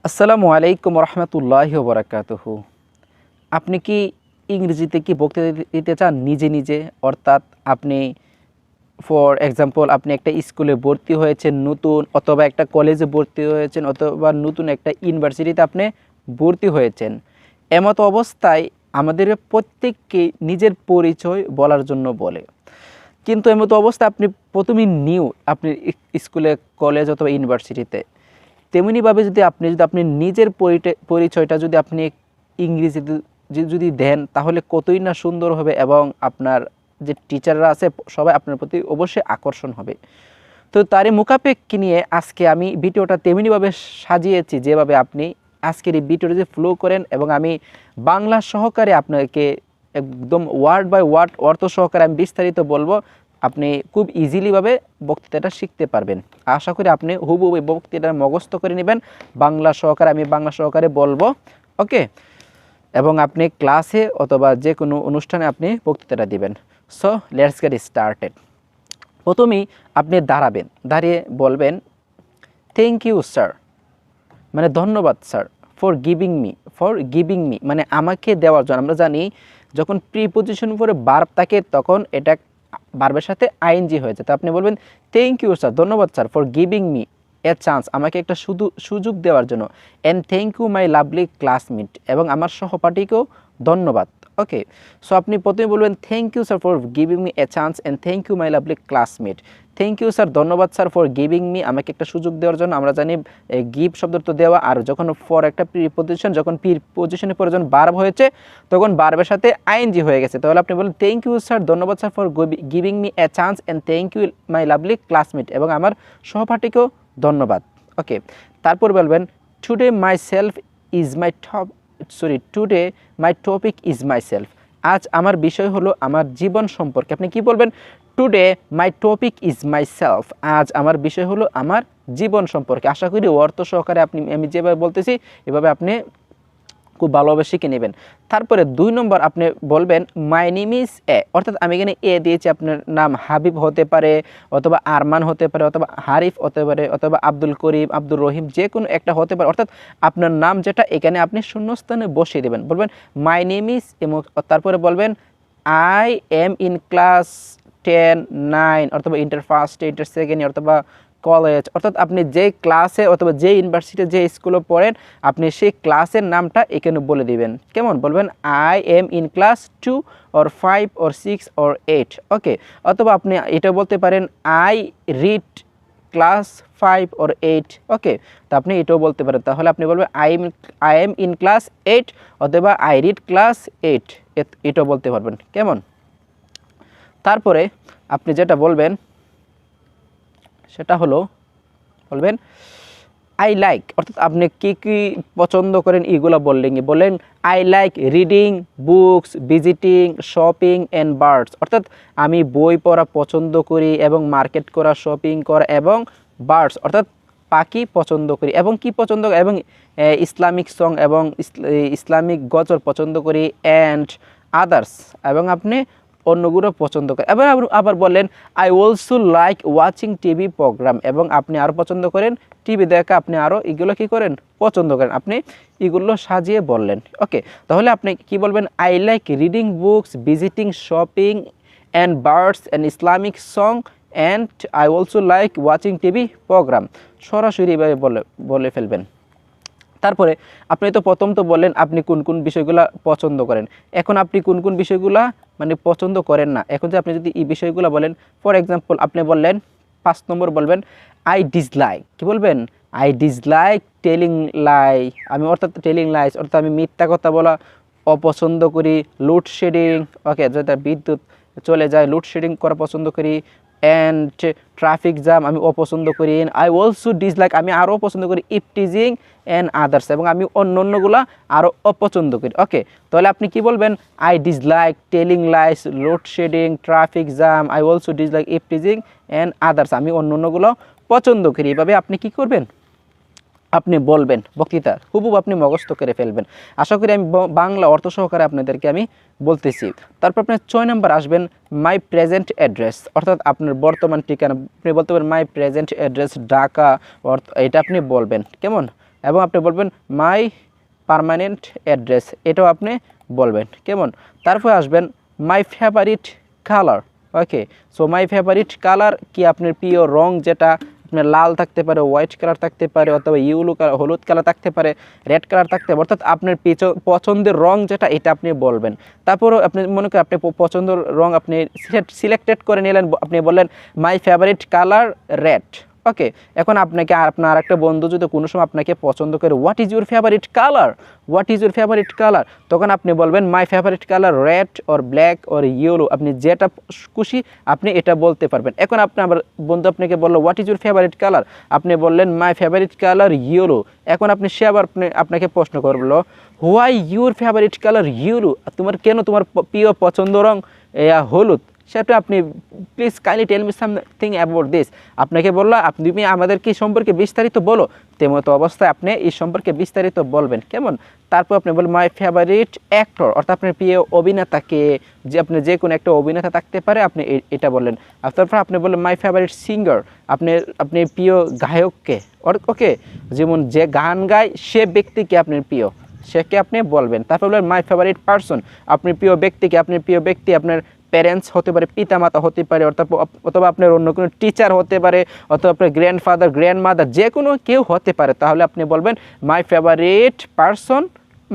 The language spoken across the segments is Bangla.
আসসালামু আলাইকুম রহমতুল্লাহি ওয়া বারাকাতুহু। আপনি কি ইংরেজিতে কি বক্তৃতা দিতে চান নিজে নিজে? অর্থাৎ আপনি ফর এক্সাম্পল আপনি একটা স্কুলে ভর্তি হয়েছেন নতুন, অথবা একটা কলেজে ভর্তি হয়েছেন, অথবা নতুন একটা ইউনিভার্সিটিতে আপনি ভর্তি হয়েছেন। এমত অবস্থায় আমাদের প্রত্যেককে নিজের পরিচয় বলার জন্য বলে, কিন্তু এমতো অবস্থা আপনি প্রথমেই নিউ আপনি স্কুলে, কলেজ অথবা ইউনিভার্সিটিতে, তেমনিভাবে যদি আপনি নিজের পরিচয়টা যদি আপনি ইংরেজিতে যদি দেন, তাহলে কতই না সুন্দর হবে এবং আপনার যে টিচাররা আছে সবাই আপনার প্রতি অবশ্যই আকর্ষণ হবে। তো তারই মোকাপেক্ষী নিয়ে আজকে আমি ভিডিওটা তেমনিভাবে সাজিয়েছি যেভাবে আপনি আজকের এই ভিডিওটা যদি ফলো করেন, এবং আমি বাংলা সহকারে আপনাকে একদম ওয়ার্ড বাই ওয়ার্ড অর্থ সহকারে আমি বিস্তারিত বলবো, আপনি খুব ইজিলিভাবে বক্তৃতাটা শিখতে পারবেন। আশা করি আপনি হুবহু এই বক্তৃতাটা মুখস্থ করে নেবেন বাংলা সহকারে, আমি বাংলা সহকারে বলবো, ওকে? এবং আপনি ক্লাসে অথবা যে কোনো অনুষ্ঠানে আপনি বক্তৃতাটা দিবেন। So let's get started. প্রথমেই আপনি দাঁড়াবেন, দাঁড়িয়ে বলবেন থ্যাংক ইউ স্যার, মানে ধন্যবাদ স্যার, ফর গিভিং মি মানে আমাকে দেওয়ার জন্য। আমরা জানি যখন প্রিপোজিশন পরে ভার্ব থাকে তখন এটা ভার্বের সাথে আইএনজি হয়েছে। তো আপনি বলবেন থ্যাংক ইউ স্যার, ধন্যবাদ sir, for giving me a chance, আমাকে একটা সুযোগ দেওয়ার জন্য। And thank you my lovely classmate, এবং আমার সহপাঠীকেও ধন্যবাদ। ওকে, সো আপনি প্রথমে বলবেন thank you sir for giving me a chance and thank you my lovely classmate. Thank you sir, ধন্যবাদ স্যার, ফর গিভিং মি, আমাকে একটা সুযোগ দেওয়ার জন্য। আমরা জানি গিভ শব্দ তো দেওয়া, আর যখন ফর একটা প্রিপোজিশন, যখন প্রিপোজিশনের পরে যখন ভার্ব হয়েছে তখন ভার্বের সাথে আইএনজি হয়ে গেছে। তাহলে আপনি বলেন থ্যাংক ইউ স্যার, ধন্যবাদ sir, for giving me a chance and thank you my lovely classmate, এবং আমার সহপাঠীকেও ধন্যবাদ। ওকে, তারপর বলবেন today myself is my today my topic is my self, আজ আমার বিষয় হলো আমার জীবন সম্পর্কে। আপনি কি বলবেন? Today my topic is my self, আজ আমার বিষয় হলো আমার জীবন সম্পর্কে। আশা করি অর্থ সহকারে আমি যেভাবে বলতেছি এভাবে আপনি খুব ভালোভাবে শিখে নেবেন। তারপরে 2 নম্বর আপনি বলবেন মাই নেম ইজ এ, অর্থাৎ আমি এখানে এ দিয়েছি, আপনার নাম হাবিব হতে পারে, অথবা আরমান হতে পারে, অথবা হারিফ হতে পারে, অথবা আব্দুল করিম, আব্দুর রহিম, যে কোনো একটা হতে পারে। অর্থাৎ আপনার নাম যেটা এখানে আপনি শূন্যস্থানে বসিয়ে দেবেন। বলবেন মাই নেম ইজ, এবং তারপরে বলবেন আই এম ইন ক্লাস 10, 9, অথবা ইন্টার ফার্স্ট, ইন্টার সেকেন্ড, অথবা কলেজ, অর্থাৎ আপনি যে ক্লাসে অথবা যে ইউনিভার্সিটি, যে স্কুলে পড়েন, আপনি সেই ক্লাসের নামটা এখানে বলে দিবেন। কেমন বলবেন? I am in class 2 or 5 or 6 or 8, ওকে? অথবা আপনি এটা বলতে পারেন আই রিড ক্লাস 5 or 8, ওকে? তো আপনি এটাও বলতে পারেন। তাহলে আপনি বলবেন আই এম ইন ক্লাস 8 অথবা আই রিড ক্লাস 8, এটাও বলতে পারবেন। কেমন? তারপরে আপনি যেটা বলবেন সেটা হলো বলবেন আই লাইক, অর্থাৎ আপনি কী কী পছন্দ করেন এগুলো বলেন I like reading books, visiting, shopping and birds, অর্থাৎ আমি বই পড়া পছন্দ করি এবং মার্কেট করা, শপিং করা এবং বার্ডস, অর্থাৎ পাখি পছন্দ করি, এবং কি পছন্দ, এবং ইসলামিক সং এবং ইসলামিক গজল পছন্দ করি, অ্যান্ড আদার্স, এবং আপনি অন্যগুলো পছন্দ করেন। এবার আবার বললেন I also like watching TV programme, এবং আপনি আরও পছন্দ করেন টিভি দেখা, আপনি আরও এগুলো কী করেন? পছন্দ করেন। আপনি এগুলো সাজিয়ে বললেন। ওকে, তাহলে আপনি কি বলবেন? I like reading books, visiting, shopping and birds and Islamic song and I also like watching TV programme, সরাসরি এভাবে বলে ফেলবেন। তারপরে আপনি তো প্রথম তো বললেন আপনি কোন কোন বিষয়গুলো পছন্দ করেন, এখন আপনি কোন কোন বিষয়গুলো মানে পছন্দ করেন না। এখন যে আপনি যদি এই বিষয়গুলো বলেন, ফর এক্সাম্পল আপনি বললেন 5 নম্বর বলবেন আই ডিসলাইক, কি বলবেন? আই ডিসলাইক টেলিং লাই, আমি অর্থাৎ টেলিং লাইস, অর্থাৎ আমি মিথ্যা কথা বলা অপছন্দ করি। লোডশেডিং, ওকে, যেটা বিদ্যুৎ চলে যায়, লোডশেডিং করা পছন্দ করি। অ্যান্ড ট্রাফিক জ্যাম আমি অপছন্দ করি। আই অলসো ডিসলাইক, আমি আরও পছন্দ করি ইফটিজিং অ্যান্ড আদার্স, এবং আমি অন্যগুলো আরও অপছন্দ করি। ওকে, তাহলে আপনি কি বলবেন? I dislike telling lines, load shedding, traffic jam, I also dislike eve teasing and others, আমি অন্যগুলো পছন্দ করি। এভাবে আপনি কি করবেন? আপনি বলবেন, বক্তৃতা হুবহু আপনি মুখস্থ করে ফেলবেন। আশা করি আমি বাংলা অর্থ সহকারে আপনাদেরকে আমি বলতেছি। তারপর আপনি 6 নম্বর আসবেন মাই প্রেজেন্ট অ্যাড্রেস, অর্থাৎ আপনার বর্তমান ঠিকানা। আপনি বলতে পারেন মাই প্রেজেন্ট অ্যাড্রেস ঢাকা, এটা আপনি বলবেন। কেমন? এবং আপনি বলবেন মাই পার্মানেন্ট অ্যাড্রেস, এটাও আপনি বলবেন। কেমন? তারপর আসবেন মাই favourite colour. Okay, so my favourite colour কি আপনার প্রিয় রং, যেটা আপনার লাল থাকতে পারে, হোয়াইট কালার থাকতে পারে, অথবা ইউলো কালার, হলুদ কালার থাকতে পারে, রেড কালার থাকতে পারে, অর্থাৎ আপনার পছন্দের রং যেটা এটা আপনি বলবেন। তারপরও আপনি মনে করেন আপনি পছন্দের রং আপনি সিলেক্টেড করে নিলেন, আপনি বললেন মাই ফেভারিট কালার রেড। ওকে, এখন আপনাকে আপনার একটা বন্ধু যদি কোনো সময় আপনাকে পছন্দ করে, what is your favourite colour, what is your favourite colour, তখন আপনি বলবেন my favourite colour red or black or yellow, আপনি যেটা খুশি আপনি এটা বলতে পারবেন। এখন আপনার বন্ধু আপনাকে বললো what is your favourite colour, আপনি বললেন মাই ফেভারিট কালার ইয়েলো। এখন সে আবার আপনাকে প্রশ্ন করলো why your favourite colour yellow, তোমার প্রিয় পছন্দ রং হলুদ, সেটা আপনি please kindly tell me something about this, আপনাকে বললো তুমি আমাদেরকে এই সম্পর্কে বিস্তারিত বলো। তেমতো অবস্থায় আপনি এই সম্পর্কে বিস্তারিত বলবেন। কেমন? তারপর আপনি বলবেন মাই ফেভারিট অ্যাক্টর, অর্থাৎ আপনার প্রিয় অভিনেতাকে, যে আপনি যে কোনো একটা অভিনেতা থাকতে পারে, আপনি এটা বললেন। আর তারপর আপনি বললেন মাই ফেভারিট সিঙ্গার, আপনি প্রিয় গায়ককে। ওকে, যেমন যে গান গায় সে ব্যক্তিকে আপনার প্রিয়, সেকে আপনি বলবেন। তারপর বলবেন মাই ফেভারিট পারসন, আপনার প্রিয় ব্যক্তিকে, আপনার প্রিয় ব্যক্তি আপনার প্যারেন্টস হতে পারে, পিতামাতা হতে পারে, অথবা আপনার অন্য কোনো টিচার হতে পারে, অথবা আপনার গ্র্যান্ডফাদার, গ্র্যান্ডমাদার, যে কোনো কেউ হতে পারে। তাহলে আপনি বলবেন my favourite person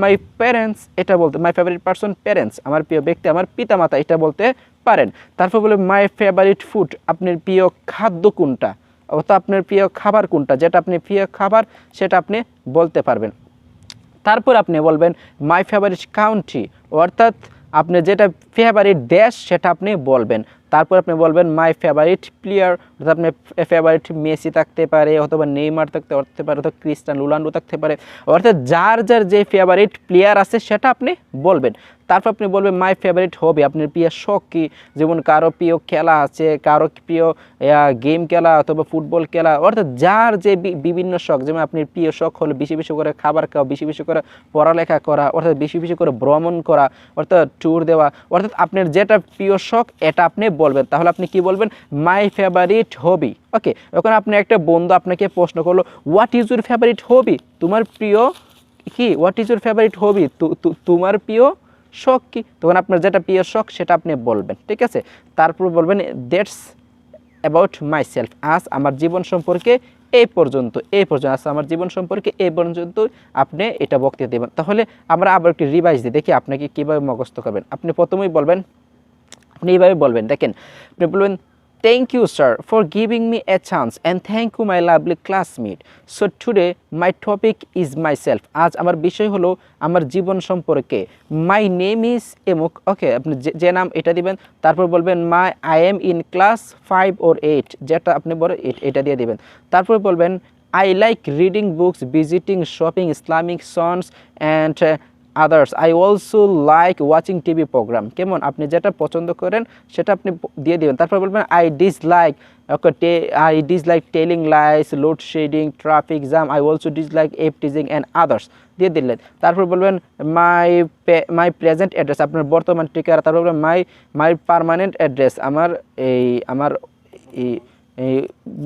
my parents, এটা বলতে মাই ফেভারিট পারসন প্যারেন্টস, আমার প্রিয় ব্যক্তি আমার পিতামাতা, এটা বলতে পারেন। তারপর বলবেন মাই ফেভারিট ফুড, আপনার প্রিয় খাদ্য কোনটা, অথবা আপনার প্রিয় খাবার কোনটা, যেটা আপনি প্রিয় খাবার সেটা আপনি বলতে পারবেন। তারপর আপনি বলবেন মাই ফেভারিট কান্ট্রি, অর্থাৎ আপনি যেটা ফেভারিট দেশ সেটা আপনি বলবেন। তারপর আপনি বলবেন মাই ফেভারিট প্লেয়ার, অর্থাৎ আপনার ফেভারিট মেসি থাকতে পারে, অথবা নেইমার থাকতে পারে, অথবা ক্রিস্টিয়ানো রোনাল্ডো থাকতে পারে, অর্থাৎ যার যে ফেভারিট প্লেয়ার আছে সেটা আপনি বলবেন। তারপর আপনি বলবেন মাই ফেভারিট হবি, আপনার প্রিয় শখ কী, যেমন কারো প্রিয় খেলা আছে, কারো প্রিয় গেম খেলা অথবা ফুটবল খেলা, অর্থাৎ যার যে বিভিন্ন শখ, যেমন আপনার প্রিয় শখ হলো বেশি বেশি করে খাবার খাওয়া, বেশি বেশি করে পড়ালেখা করা, অর্থাৎ বেশি বেশি করে ভ্রমণ করা, অর্থাৎ ট্যুর দেওয়া, অর্থাৎ আপনার যেটা প্রিয় শখ এটা আপনি বলবেন। তাহলে আপনি কি বলবেন মাই ফেভারিট হবি। ওকে, এখন আপনি একটা বন্ধু আপনাকে প্রশ্ন করলো what is your favourite hobby, তোমার প্রিয় কি, what is your favourite hobby, তোমার প্রিয় শখ কি, তখন আপনার যেটা প্রিয় শখ সেটা আপনি বলবেন। ঠিক আছে, তারপর বলবেন দ্যাটস অ্যাবাউট মাই সেলফ, আজ আমার জীবন সম্পর্কে এই পর্যন্ত আজ আমার জীবন সম্পর্কে এই পর্যন্ত আপনি এটা বক্তৃতা দেবেন। তাহলে আমরা আবার একটি রিভাইজ দিই, দেখি আপনাকে কীভাবে মুখস্থ করবেন। আপনি প্রথমেই বলবেন, আপনি এইভাবে বলবেন, দেখেন আপনি বলবেন thank you sir for giving me a chance and thank you my lovely classmate, so today my topic is my self, আজ আমার বিষয় হলো আমার জীবন সম্পর্কে। মাই নেম ইজ এমুক, ওকে, আপনি যে নাম এটা দিবেন। তারপর বলবেন I am in class 5 or 8, যেটা আপনি বড় এটা দিয়ে দিবেন। তারপর বলবেন I like reading books, visiting, shopping, Islamic songs and others, I also like watching TV programme. কেমন? আপনি যেটা পছন্দ করেন সেটা আপনি দিয়ে দেবেন। তারপর বলবেন I dislike telling lines, load shedding, traffic jam, I also dislike teasing and others দিয়ে দিলেন। তারপর বলবেন মাই প্রেজেন্ট অ্যাড্রেস, আপনার বর্তমান ঠিকানা। তারপর বলবেন মাই পার্মানেন্ট অ্যাড্রেস, আমার এই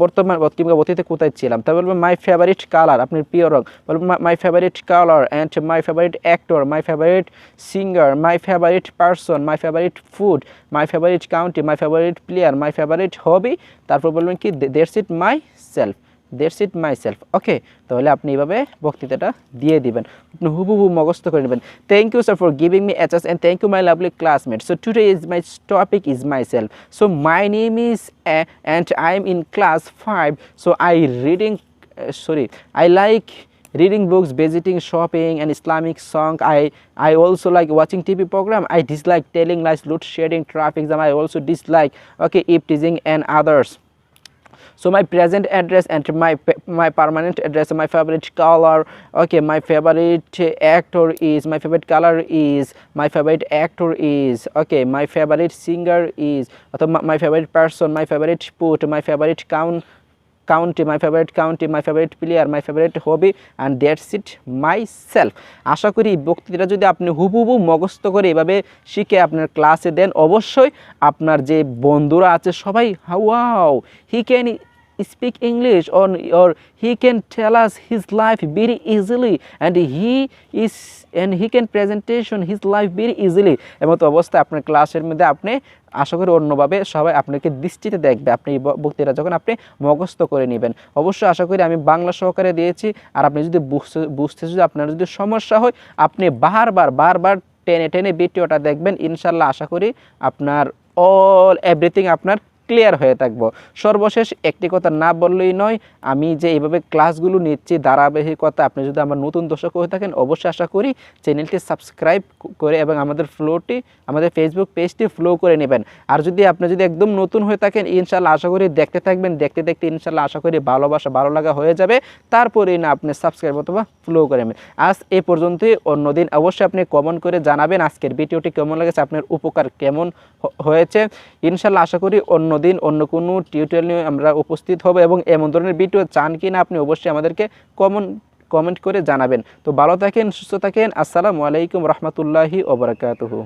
বর্তমান কিংবা অতীতে কোথায় ছিলাম। তারপর বলবেন মাই ফেভারিট কালার, আপনার প্রিয় রং, বলবেন my favourite colour and my favourite actor, my favourite singer, my favourite person, my favourite food, my favourite country, my favourite player, my favourite hobby. তারপর বলবেন কি that's it myself, that's it myself. Okay, তাহলে আপনি এইভাবে বক্তৃতাটা দিয়ে দিবেন, আপনি হুবহু মুখস্থ করে নেবেন। Thank you sir for giving me a chance and thank you my lovely classmate, so today is my topic is my self, so my name is and I am in class 5, so I like reading books, visiting, shopping and Islamic song. I also like watching TV program. I dislike telling lies, load shedding, traffic jam. I also dislike teasing and others. So my present address and my permanent address, my favorite color, my favorite actor is, my favorite color is, my favorite actor is, my favorite singer is, my favorite person, my favorite food, my favorite county, my favorite player, my favorite hobby, and that's it myself. আশা করি এই বক্তৃতা যদি আপনি হুবহু মুখস্থ করে এভাবে শিখে আপনার ক্লাসে দেন, অবশ্যই আপনার যে বন্ধুরা আছে সবাই wow speak English, or he can tell us his life very easily, and he can presentation his life very easily। এমতো অবস্থায় আপনার ক্লাসের মধ্যে আপনি আশা করি অন্যভাবে সবাই আপনাকে দৃষ্টিতে দেখবে, আপনি এই বক্তৃতা যখন আপনি মুখস্থ করে নেবেন। অবশ্যই আশা করি আমি বাংলা সহকারে দিয়েছি। আর আপনি যদি বুঝতে যদি আপনার যদি সমস্যা হয়, আপনি বারবার টেনে টেনে ভিডিওটা দেখবেন, ইনশাল্লাহ আশা করি আপনার এভরিথিং আপনার ক্লিয়ার হয়ে থাকবো। সর্বশেষ একটি কথা না বললেই নয়, আমি যে এইভাবে ক্লাসগুলো নিচ্ছি ধারাবাহিকতা, আপনি যদি আমার নতুন দর্শক হয়ে থাকেন অবশ্যই আশা করি চ্যানেলটি সাবস্ক্রাইব করে এবং আমাদের ফেসবুক পেজটি ফলো করে নেবেন। আর আপনি যদি একদম নতুন হয়ে থাকেন, ইনশাল্লাহ আশা করি দেখতে থাকবেন, দেখতে দেখতে ইনশাল্লাহ আশা করি ভালো লাগা হয়ে যাবে, তারপরেই না আপনি সাবস্ক্রাইব অথবা ফলো করে নেবেন। আজ এই পর্যন্তই, অন্যদিন অবশ্যই আপনি কমেন্ট করে জানাবেন আজকের ভিডিওটি কেমন লেগেছে, আপনার উপকার কেমন হয়েছে। ইনশাল্লাহ আশা করি অন্যদিন অন্য কোনো টিউটোরিয়াল নিয়ে আমরা উপস্থিত হব, এবং এমন ধরনের ভিডিও চান কি না আপনি অবশ্যই আমাদেরকে কমেন্ট করে জানাবেন। তো ভালো থাকেন, সুস্থ থাকেন। আসসালামু আলাইকুম রহমতুল্লাহি ওয়া বারাকাতুহু।